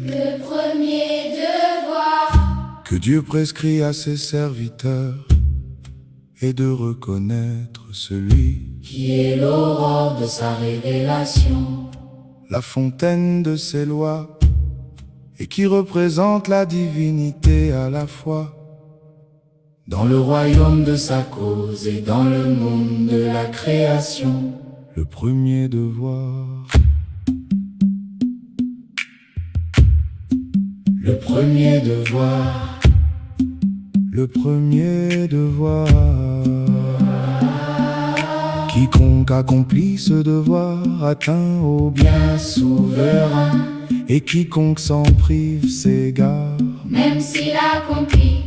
Le premier devoir que Dieu prescrit à ses serviteurs est de reconnaître celui qui est l'aurore de sa révélation, la fontaine de ses lois, et qui représente la divinité à la fois, dans le royaume de sa cause et dans le monde de la création. le premier devoir. Le premier devoir, Le premier devoir. Quiconque accomplit ce devoir atteint au bien souverain, et quiconque s'en prive s'égare. même s'il accomplit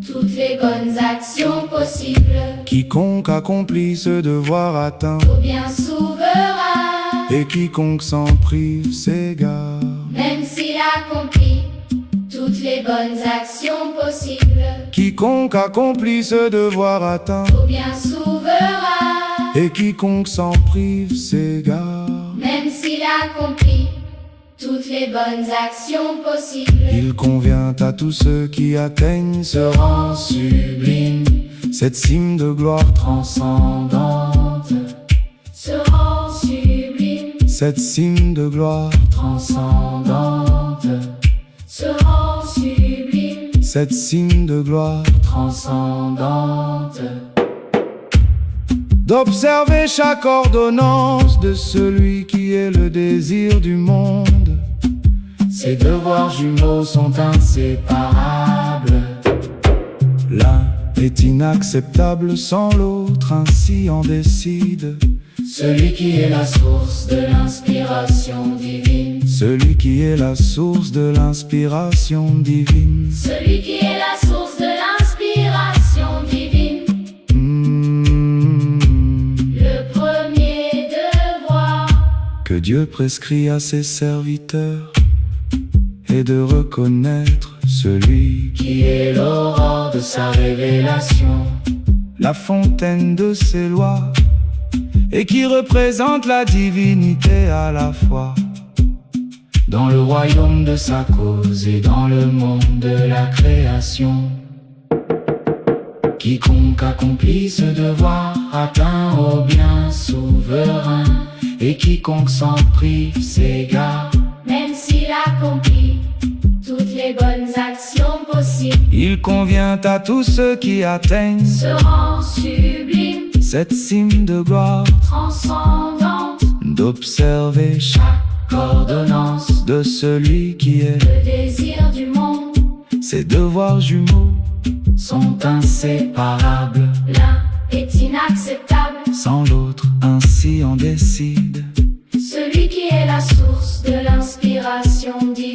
toutes les bonnes actions possibles, Quiconque accomplit ce devoir atteint, au bien souverain, et quiconque s'en prive s'égare. même s'il accomplit toutes les bonnes actions possibles, Quiconque accomplit ce devoir atteint, au bien souverain, et quiconque s'en prive s'égare. même s'il accomplit toutes les bonnes actions possibles. Il convient à tous ceux qui atteignent ce rang sublime, cette cime de gloire Transcendante, ce rang sublime, cette cime de gloire, transcendante, ce rang sublime, cette cime de gloire. transcendante, D'observer chaque ordonnance de celui qui est le désir du monde. ces devoirs jumeaux sont inséparables. L'un est inacceptable sans l'autre, ainsi en décide Celui qui est la source de l'inspiration divine, celui qui est la source de l'inspiration divine. celui qui est la source de l'inspiration divine. Le premier devoir Que Dieu prescrit à ses serviteurs est de reconnaître celui qui est l'aurore de sa révélation, la fontaine de ses lois, et qui représente la divinité à la fois, dans le royaume de sa cause et dans le monde de la création. Quiconque accomplit ce devoir atteint au bien souverain, et quiconque s'en prive s'égare, même s'il accomplit toutes les bonnes actions possibles. il convient à tous ceux qui atteignent Ce rang sublime, cette cime de gloire transcendante, d'observer chaque ordonnance, de celui qui est le désir du monde, ses devoirs jumeaux sont inséparables. L'un est inacceptable, sans l'autre, ainsi en décide celui qui est la source de l'inspiration divine.